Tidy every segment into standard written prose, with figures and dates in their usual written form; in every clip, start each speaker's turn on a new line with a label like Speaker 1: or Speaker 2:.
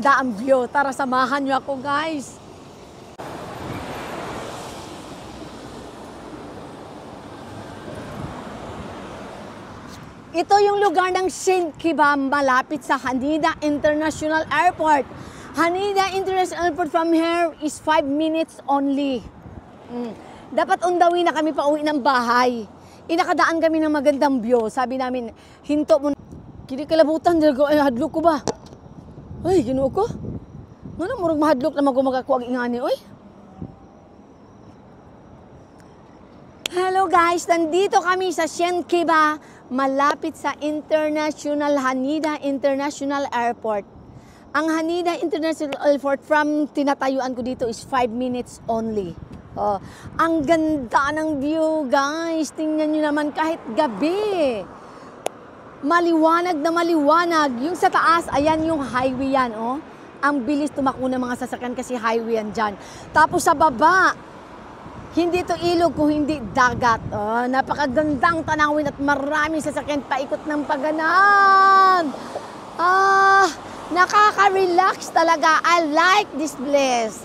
Speaker 1: maganda ang view. Tara, samahan niyo ako, guys. Ito yung lugar ng Shinkibam, malapit sa Haneda International Airport. Haneda International Airport from here is 5 minutes only. Dapat undawi na kami pa uwi ng bahay. Inakadaan kami ng magandang view. Sabi namin, hinto mo na. Kinikilabutan, ay hadlok ko ba? Ay, ginoo ko. Ano, murag mahadlok naman ko magkakuwag ingani, oy. Hello guys, nandito kami sa Shinkibam, malapit sa Haneda International Airport. Ang Haneda International Airport from tinatayuan ko dito is 5 minutes only. Oh, ang ganda ng view, guys. Tingnan nyo naman kahit gabi. Maliwanag na maliwanag. Yung sa taas, ayan yung highway yan, oh. Ang bilis tumakbo ng mga sasakyan kasi highway yan dyan. Tapos sa baba, hindi ito ilog kung hindi dagat. Oh, napakagandang tanawin at maraming sasakyan paikot ng paganan. Nakaka-relax talaga. I like this place.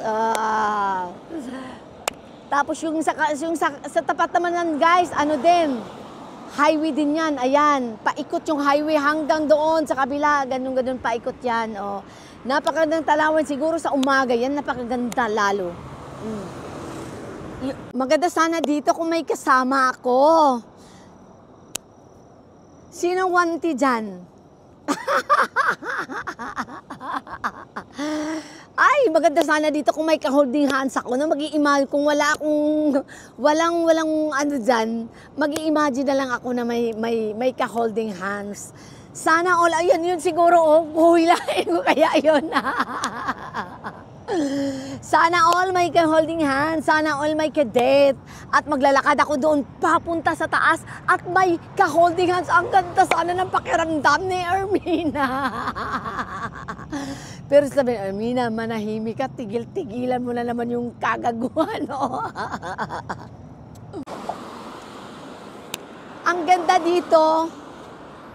Speaker 1: Tapos yung sa tapat naman yan, guys, ano din, highway din yan. Ayan, paikot yung highway hanggang doon sa kabila. Ganun-ganun paikot yan. Oh. Napakagandang tanawin. Siguro sa umaga yan, napakaganda lalo. Maganda sana dito kung may kasama ako. Sino wanti dyan? Ay, maganda sana dito kung may ka-holding hands ako. No? Mag-i-imagine, kung walang ano dyan, mag-i-imagine na lang ako na may ka-holding hands. Sana all, ayun, yun siguro, oh, buhilain ko kaya yun. Sana all may ka-holding hands, sana all may ka-date. At maglalakad ako doon papunta sa taas at may ka-holding hands. Ang ganda sana ng pakiramdam ni Ermina. Pero sabi, Ermina, manahimik ka, tigil-tigilan mo na naman yung kagaguhan. No? Ang ganda dito,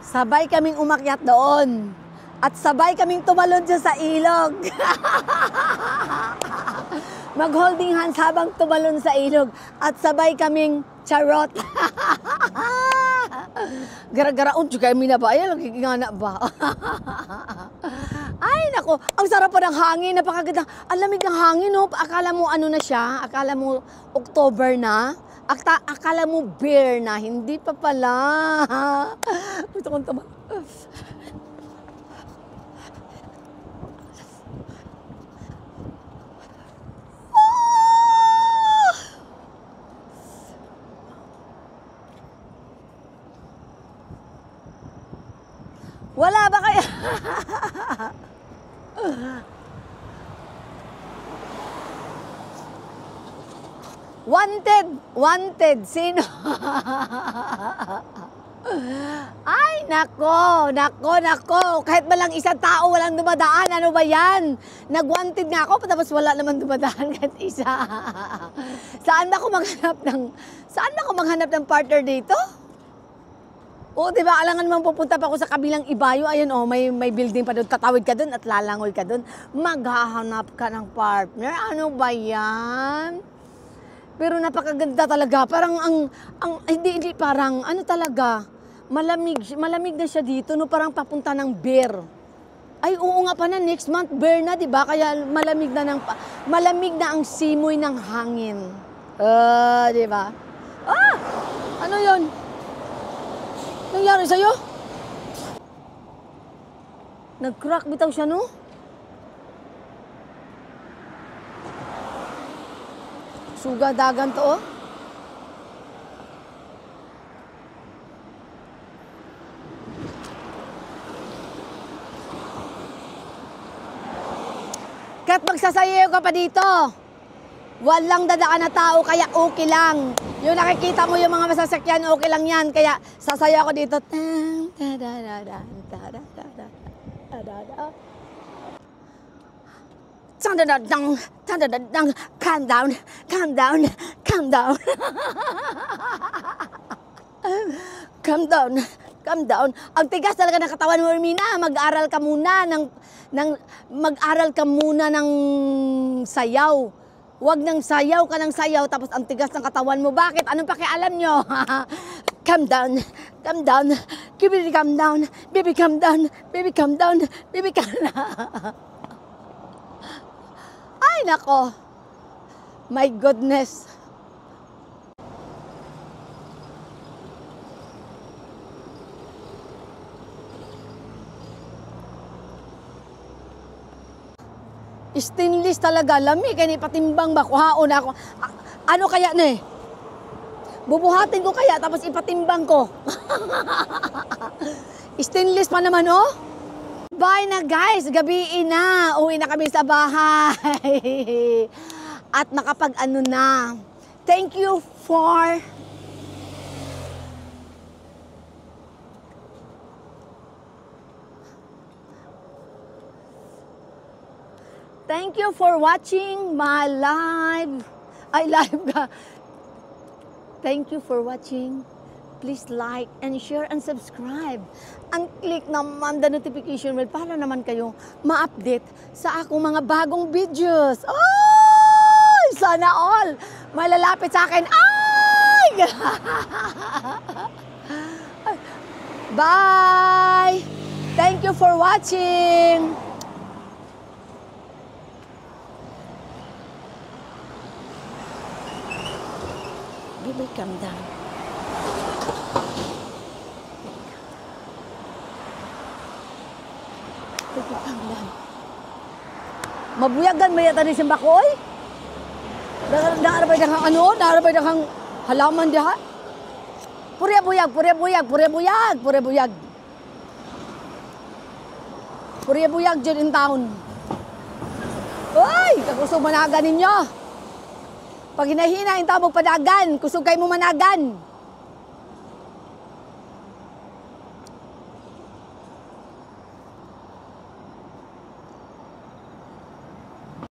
Speaker 1: sabay kaming umakyat doon. At sabay kaming tumalon dyan sa ilog. Mag-holding hands habang tumalon sa ilog. At sabay kaming charot. Gara-garaon, tsaka kami na ba? Ay, lagigingana ba? Ay, nako. Ang sarap pa ng hangin. Napakaganda. Ang lamig ng hangin, no? Akala mo ano na siya? Akala mo October na? Akala mo bear na? Hindi pa pala. Gusto kong tumalon. Wala ba kaya? Wanted. Sino? Ay, nako. Kahit ba lang isang tao walang dumadaan, ano ba yan? Nag-wanted nga ako, tapos wala naman dumadaan kahit isa. Saan ba ako maghanap ng partner dito? Oo, di ba? Alangan mang pupunta pa ako sa kabilang ibayo. Ayun, oh, may building pa doon. Tatawid ka doon at lalangoy ka doon. Maghahanap ka ng partner. Ano ba yan? Pero napakaganda talaga. Parang hindi parang, ano talaga, malamig na siya dito, no? Parang papunta ng bear. Ay, oo nga pa na, next month, bear na, di ba? Kaya malamig na ang simoy ng hangin. Di ba? Ano yun? Nangyari sa'yo? Nag-crack bitaw siya, no? Suga dagan to, oh. Kat magsasayaw ka pa dito. Walang dadaan na tao, kaya okay lang. Yung nakikita mo yung mga masasakyan, okay lang yan. Kaya sasaya ko dito. Calm down. Calm down. Calm down. Ang tigas talaga ng katawan mo, Ermina. Mag-aral ka muna ng sayaw. Huwag nang sayaw ka ng sayaw tapos ang tigas ng katawan mo. Bakit? Anong pakialam nyo? Calm down. Calm down. Baby, calm down. Baby, calm down. Baby, calm down. Baby, calm down. Ay, nako. My goodness. Stainless talaga, lami, kaya ipatimbang ba, kuhaon ako. Ano kaya na eh? Bubuhatin ko kaya, tapos ipatimbang ko. Stainless pa naman, oh. Bye na guys, gabi na. Uwi na kami sa bahay. At nakapag-ano na. Thank you for... Thank you for watching my live. Ay, live ka. Thank you for watching. Please like and share and subscribe. And click naman the notification bell para naman kayo ma-update sa akong mga bagong videos. Ay! Sana all malalapit sa akin. Ay! Bye! Thank you for watching. Baby, calm down. Baby, calm down. Mabuyagan mo yata ni Simbakoy? Naarabay na kang ano? Naarabay na kang halaman diha? Purya-buyag, purya-buyag, purya-buyag, purya-buyag. Purya-buyag dyan in town. Uy! Kakusog managan ninyo. Pag hinahina, yung tabog padagan, kusog kayo mo managan.